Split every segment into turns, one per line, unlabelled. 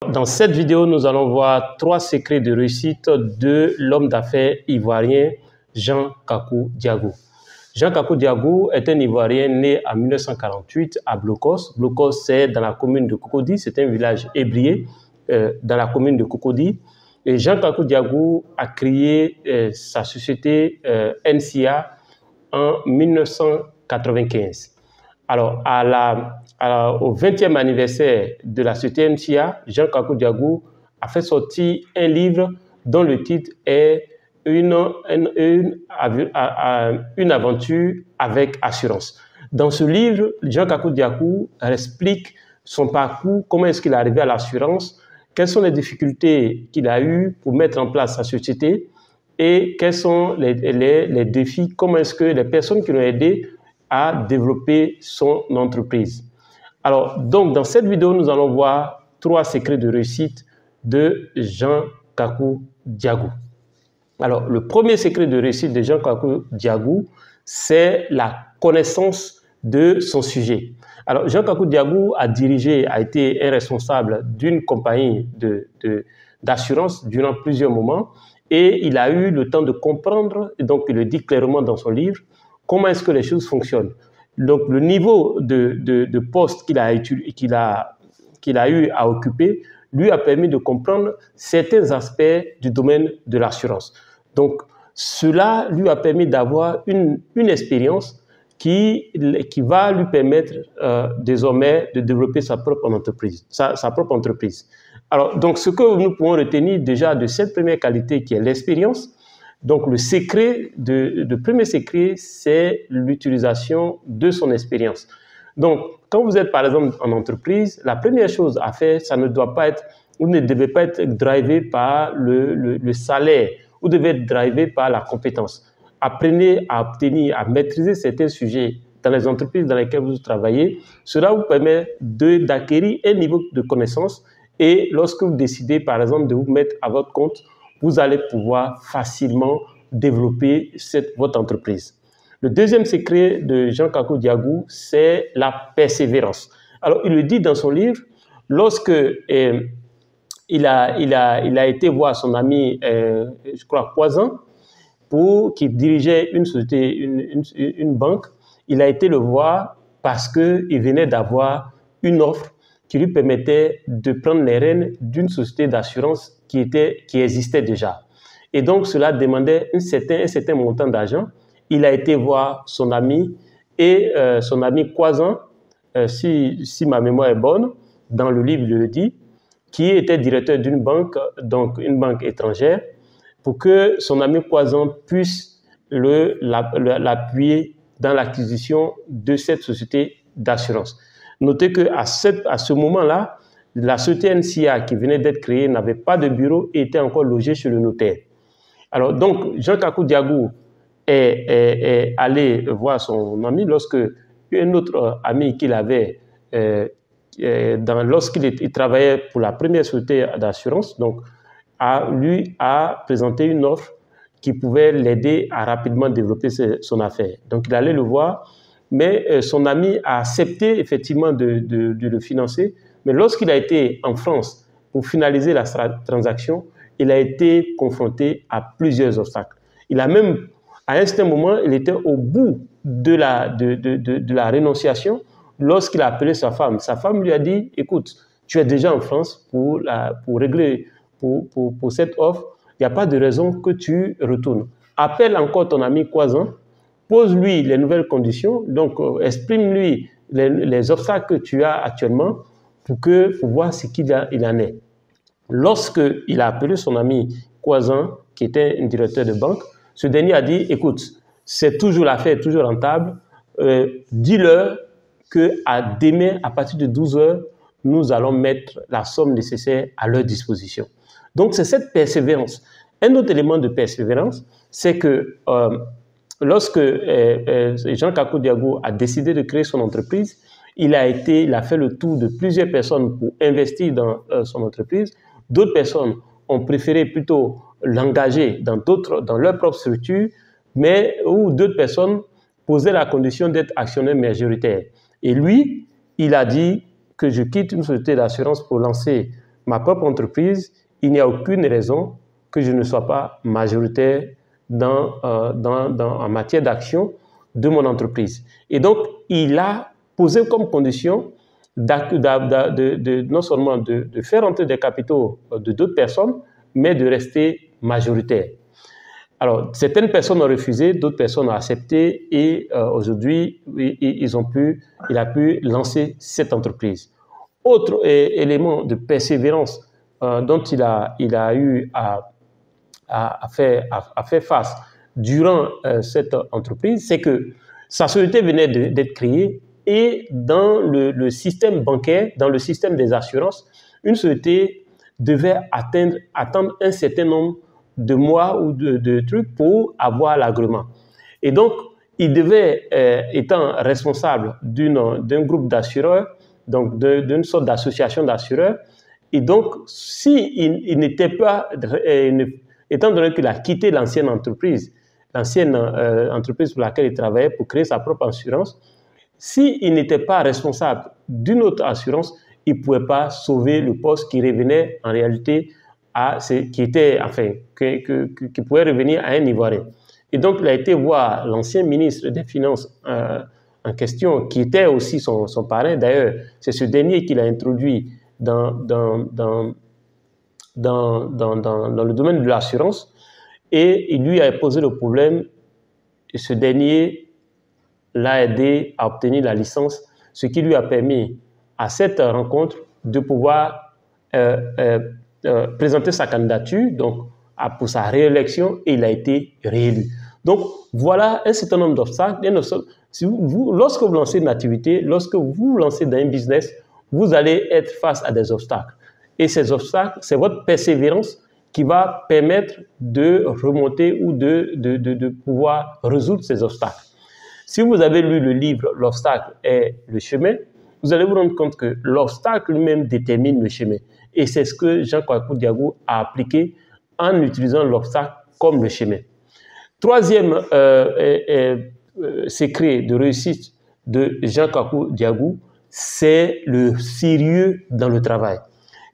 Dans cette vidéo, nous allons voir 3 secrets de réussite de l'homme d'affaires ivoirien Jean Kakou Diago. Jean Kakou Diago est un Ivoirien né en 1948 à Blocos. Blocos, c'est dans la commune de Cocody, c'est un village ébrié dans la commune de Cocody. Et Jean Kakou Diago a créé sa société NCA en 1995. Alors, au 20e anniversaire de la société NCA, Jean Kakou Diago a fait sortir un livre dont le titre est une aventure avec assurance. Dans ce livre, Jean Kakou Diago explique son parcours, comment est-ce qu'il est arrivé à l'assurance, quelles sont les difficultés qu'il a eues pour mettre en place sa société et quels sont les défis, comment est-ce que les personnes qui l'ont aidé à développer son entreprise. Alors, donc, dans cette vidéo, nous allons voir 3 secrets de réussite de Jean Kakou Diago. Alors, le premier secret de réussite de Jean Kakou Diago, c'est la connaissance de son sujet. Alors, Jean Kakou Diago a été un responsable d'une compagnie d'assurance durant plusieurs moments et il a eu le temps de comprendre, et donc il le dit clairement dans son livre, comment est-ce que les choses fonctionnent. Donc, le niveau de poste qu'il a eu à occuper lui a permis de comprendre certains aspects du domaine de l'assurance. Donc, cela lui a permis d'avoir une expérience qui va lui permettre désormais de développer sa propre entreprise. Alors, donc, ce que nous pouvons retenir déjà de cette première qualité qui est l'expérience, donc le premier secret, c'est l'utilisation de son expérience. Donc, quand vous êtes par exemple en entreprise, la première chose à faire, vous ne devez pas être drivé par le salaire, vous devez être drivé par la compétence. Apprenez à maîtriser certains sujets dans les entreprises dans lesquelles vous travaillez. Cela vous permet d'acquérir un niveau de connaissance et lorsque vous décidez par exemple de vous mettre à votre compte, vous allez pouvoir facilement développer votre entreprise. Le deuxième secret de Jean Kakou Diago, c'est la persévérance. Alors, il le dit dans son livre, lorsque il a été voir son ami, je crois, Poison, qui dirigeait une société, une banque, il a été le voir parce qu'il venait d'avoir une offre qui lui permettait de prendre les rênes d'une société d'assurance qui existait déjà. Et donc, cela demandait un certain montant d'argent. Il a été voir son ami et son ami Poison, si ma mémoire est bonne, dans le livre, il le dit, qui était directeur d'une banque, donc une banque étrangère, pour que son ami Poison puisse l'appuyer dans l'acquisition de cette société d'assurance. Notez qu'à ce moment-là, la société NCA qui venait d'être créée n'avait pas de bureau et était encore logée chez le notaire. Alors donc, Jean Kakou Diago est allé voir son ami lorsque un autre ami qu'il avait, lorsqu'il travaillait pour la première société d'assurance, donc lui a présenté une offre qui pouvait l'aider à rapidement développer son affaire. Donc il allait le voir, mais son ami a accepté effectivement de le financer. Mais lorsqu'il a été en France pour finaliser la transaction, il a été confronté à plusieurs obstacles. À un certain moment, il était au bout de la rénonciation lorsqu'il a appelé sa femme. Sa femme lui a dit, écoute, tu es déjà en France pour régler pour cette offre, il n'y a pas de raison que tu retournes. Appelle encore ton ami Poison, pose-lui les nouvelles conditions, donc exprime-lui les obstacles que tu as actuellement pour voir ce qu'il en est. Lorsqu'il a appelé son ami Poison, qui était un directeur de banque, ce dernier a dit, écoute, c'est toujours l'affaire, toujours rentable, dis-leur qu'à demain, à partir de 12 heures, nous allons mettre la somme nécessaire à leur disposition. Donc, c'est cette persévérance. Un autre élément de persévérance, c'est que lorsque Jean Kakou Diago a décidé de créer son entreprise, il a fait le tour de plusieurs personnes pour investir dans son entreprise. D'autres personnes ont préféré plutôt l'engager dans leur propre structure, mais où d'autres personnes posaient la condition d'être actionnaire majoritaire. Et lui, il a dit que je quitte une société d'assurance pour lancer ma propre entreprise, il n'y a aucune raison que je ne sois pas majoritaire en matière d'action de mon entreprise. Et donc, il a posé comme condition non seulement de faire entrer des capitaux de d'autres personnes, mais de rester majoritaire. Alors, certaines personnes ont refusé, d'autres personnes ont accepté et aujourd'hui, il a pu lancer cette entreprise. Autre élément de persévérance dont il a eu à faire face durant cette entreprise, c'est que sa société venait d'être créée et dans le système bancaire, dans le système des assurances, une société devait attendre un certain nombre de mois ou de trucs pour avoir l'agrément. Et donc, il devait, étant responsable d'un groupe d'assureurs, donc d'une sorte d'association d'assureurs, et donc, il n'était pas, étant donné qu'il a quitté l'ancienne entreprise pour laquelle il travaillait pour créer sa propre assurance, s'il n'était pas responsable d'une autre assurance, il ne pouvait pas sauver le poste qui revenait en réalité qui pouvait revenir à un Ivoirien. Et donc, il a été voir l'ancien ministre des Finances en question, qui était aussi son parrain. D'ailleurs, c'est ce dernier qui l'a introduit dans le domaine de l'assurance. Et il lui a posé le problème. Et ce dernier l'a aidé à obtenir la licence, ce qui lui a permis à cette rencontre de pouvoir présenter sa candidature pour sa réélection et il a été réélu. Donc, voilà un certain nombre d'obstacles. Lorsque vous lancez une activité, lorsque vous vous lancez dans un business, vous allez être face à des obstacles. Et ces obstacles, c'est votre persévérance qui va permettre de remonter ou de pouvoir résoudre ces obstacles. Si vous avez lu le livre « L'obstacle est le chemin », vous allez vous rendre compte que l'obstacle lui-même détermine le chemin. Et c'est ce que Jean Kwaku Diago a appliqué en utilisant l'obstacle comme le chemin. Troisième secret de réussite de Jean Kwaku Diago, c'est le sérieux dans le travail.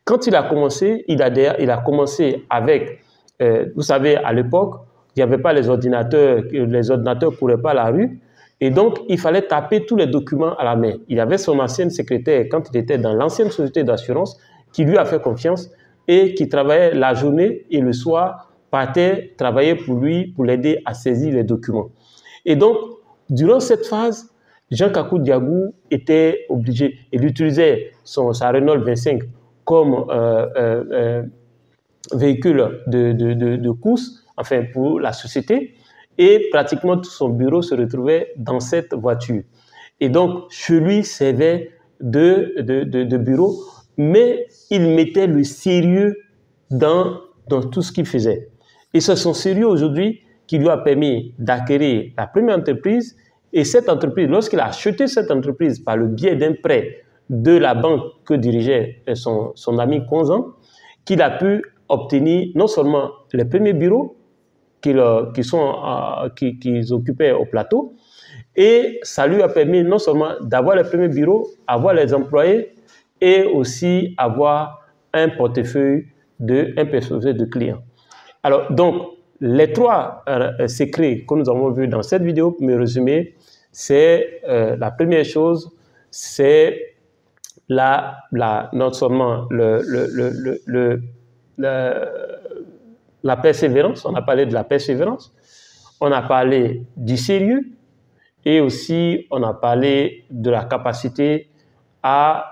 Quand il a commencé, il a commencé avec, vous savez, à l'époque, il n'y avait pas les ordinateurs ne couraient pas la rue. Et donc, il fallait taper tous les documents à la main. Il avait son ancienne secrétaire, quand il était dans l'ancienne société d'assurance, qui lui a fait confiance et qui travaillait la journée et le soir, partait travailler pour lui, pour l'aider à saisir les documents. Et donc, durant cette phase, Jean Kwaku Diago était obligé, il utilisait sa Renault 25 comme véhicule de course, enfin pour la société, et pratiquement tout son bureau se retrouvait dans cette voiture. Et donc, chez lui servait de bureau, mais il mettait le sérieux dans tout ce qu'il faisait. Et c'est son sérieux aujourd'hui qui lui a permis d'acquérir la première entreprise. Et cette entreprise, lorsqu'il a acheté cette entreprise par le biais d'un prêt de la banque que dirigeait son ami Konzan, qu'il a pu obtenir non seulement les premiers bureaux qu'ils occupaient au plateau, et ça lui a permis non seulement d'avoir les premiers bureaux, avoir les employés, et aussi avoir un portefeuille de clients. Alors, donc, les trois secrets que nous avons vus dans cette vidéo, pour me résumer, c'est la première chose, c'est non seulement la persévérance, on a parlé de la persévérance, on a parlé du sérieux et aussi on a parlé de la capacité à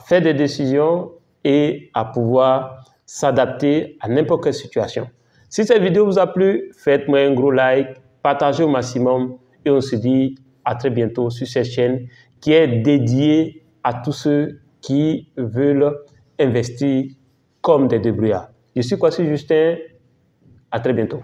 faire des décisions et à pouvoir s'adapter à n'importe quelle situation. Si cette vidéo vous a plu, faites-moi un gros like, partagez au maximum et on se dit à très bientôt sur cette chaîne qui est dédiée à tous ceux qui veulent investir comme des débrouillards. Je suis Kwasi Justin, à très bientôt.